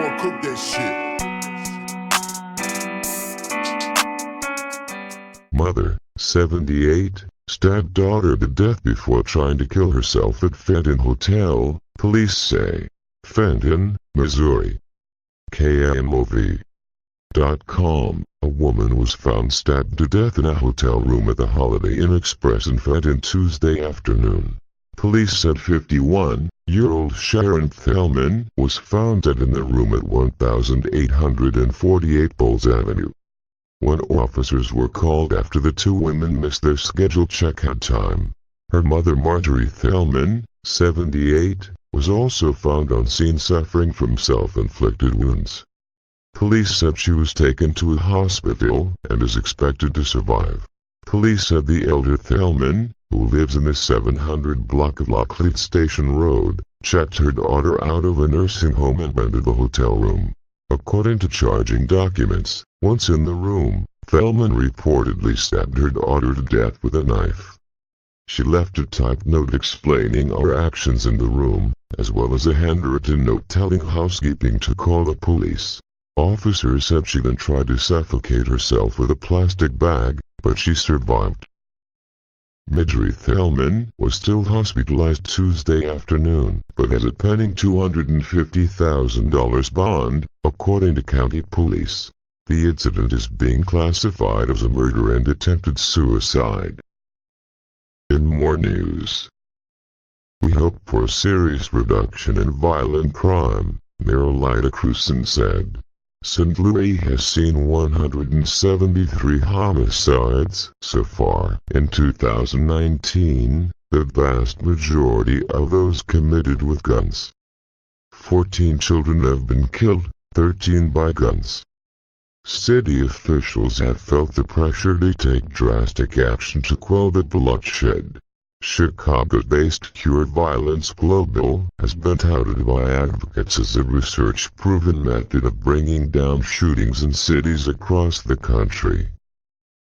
before I cook that shit. Mother, 78, stabbed daughter to death before trying to kill herself at Fenton Hotel, police say. Fenton, Missouri. KMOV.com. A woman was found stabbed to death in a hotel room at the Holiday Inn Express in Fenton Tuesday afternoon. Police said 51-year-old Sharon Thelman was found dead in the room at 1848 Bowles Avenue. When officers were called after the two women missed their scheduled checkout time, her mother Marjorie Thelman, 78, was also found on scene suffering from self-inflicted wounds. Police said she was taken to a hospital and is expected to survive. Police said the elder Thelman, who lives in the 700 block of Lockleat Station Road, checked her daughter out of a nursing home and rented the hotel room. According to charging documents, once in the room, Thelman reportedly stabbed her daughter to death with a knife. She left a typed note explaining her actions in the room, as well as a handwritten note telling housekeeping to call the police. Officers said she then tried to suffocate herself with a plastic bag, but she survived. Marjorie Thelman was still hospitalized Tuesday afternoon, but has a pending $250,000 bond, according to county police. The incident is being classified as a murder and attempted suicide. In more news, we hope for a serious reduction in violent crime, Mayor Lyda Crewson said. St. Louis has seen 173 homicides so far in 2019, the vast majority of those committed with guns. 14 children have been killed, 13 by guns. City officials have felt the pressure to take drastic action to quell the bloodshed. Chicago-based Cure Violence Global has been touted by advocates as a research-proven method of bringing down shootings in cities across the country.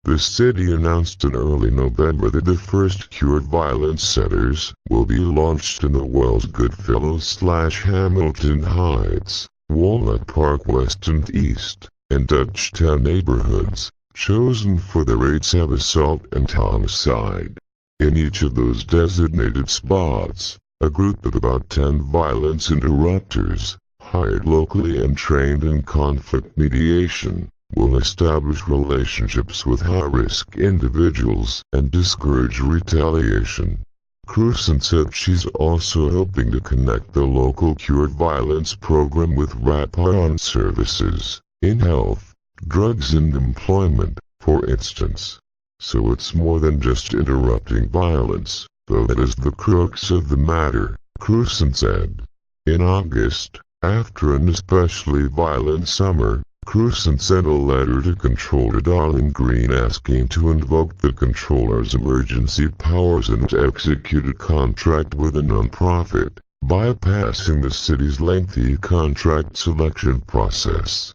The city announced in early November that the first Cure Violence centers will be launched in the Wells Goodfellow/Hamilton Heights, Walnut Park West and East, and Dutchtown neighborhoods, chosen for the rates of assault and homicide. In each of those designated spots, a group of about 10 violence interrupters, hired locally and trained in conflict mediation, will establish relationships with high-risk individuals and discourage retaliation. Crewson said she's also hoping to connect the local Cure Violence program with wrap-on services, in health, drugs and employment, for instance. So it's more than just interrupting violence, though that is the crux of the matter, Crewson said. In August, after an especially violent summer, Crewson sent a letter to Comptroller Darlene Green asking to invoke the Comptroller's emergency powers and to execute a contract with a nonprofit, bypassing the city's lengthy contract selection process.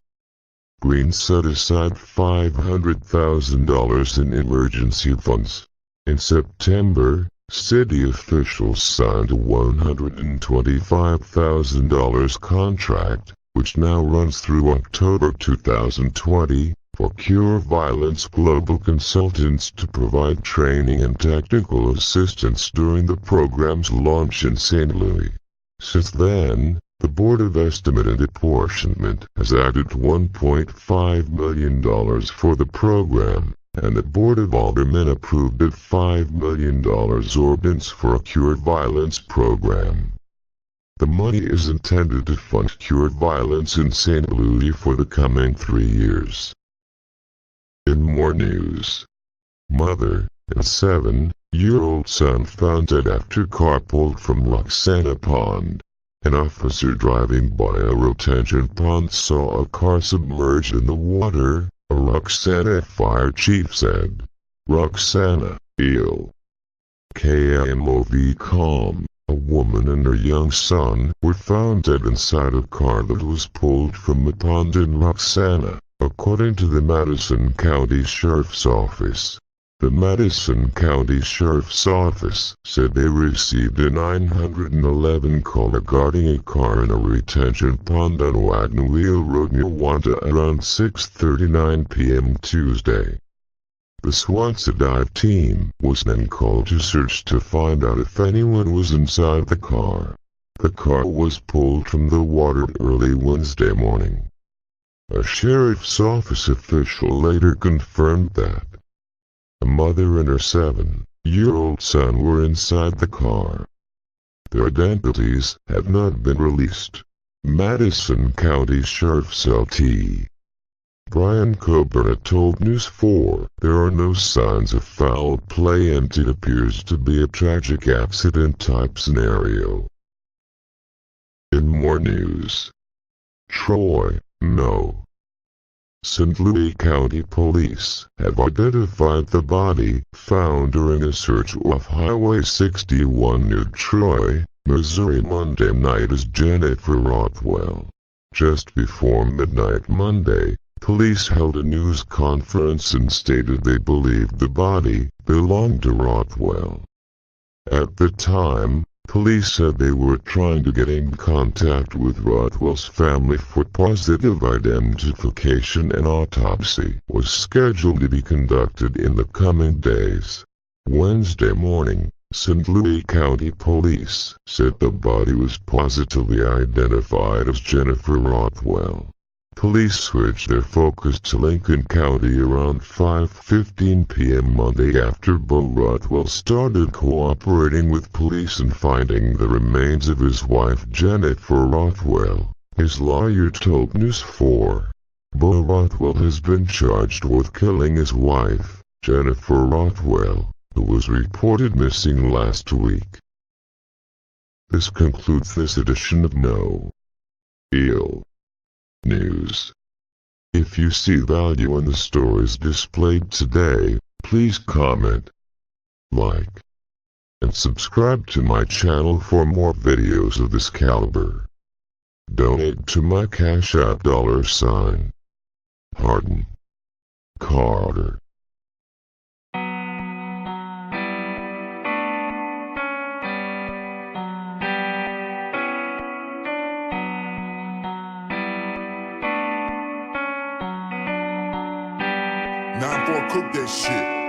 Green set aside $500,000 in emergency funds. In September, city officials signed a $125,000 contract, which now runs through October 2020, for Cure Violence Global Consultants to provide training and technical assistance during the program's launch in St. Louis. Since then, the Board of Estimate and Apportionment has added $1.5 million for the program, and the Board of Aldermen approved a $5 million ordinance for a Cure Violence program. The money is intended to fund Cure Violence in St. Louis for the coming 3 years. In more news, mother and 7-year-old son found dead after car pulled from Roxana Pond. An officer driving by a retention pond saw a car submerged in the water, a Roxana fire chief said. Roxana, ill. KMOV.com. A woman and her young son were found dead inside a car that was pulled from a pond in Roxana, according to the Madison County Sheriff's Office. The Madison County Sheriff's Office said they received a 911 call regarding a car in a retention pond on Wagon Wheel Road near Wanda around 6:39 p.m. Tuesday. The Swanson dive team was then called to search to find out if anyone was inside the car. The car was pulled from the water early Wednesday morning. A sheriff's office official later confirmed that a mother and her 7-year-old son were inside the car. Their identities have not been released. Madison County Sheriff's Lt. Brian Coburn told News 4, "There are no signs of foul play and it appears to be a tragic accident-type scenario." In more news. Troy, no. St. Louis County Police have identified the body found during a search off Highway 61 near Troy, Missouri Monday night as Jennifer Rothwell. Just before midnight Monday, police held a news conference and stated they believed the body belonged to Rothwell. At the time, police said they were trying to get in contact with Rothwell's family for positive identification. An autopsy was scheduled to be conducted in the coming days. Wednesday morning, St. Louis County Police said the body was positively identified as Jennifer Rothwell. Police switched their focus to Lincoln County around 5:15 p.m. Monday after Bo Rothwell started cooperating with police in finding the remains of his wife Jennifer Rothwell. His lawyer told News 4. Bo Rothwell has been charged with killing his wife, Jennifer Rothwell, who was reported missing last week. This concludes this edition of No. Ill News. If you see value in the stories displayed today, please comment, like, and subscribe to my channel for more videos of this caliber. Donate to my Cash App $hardencarter. Cook that shit.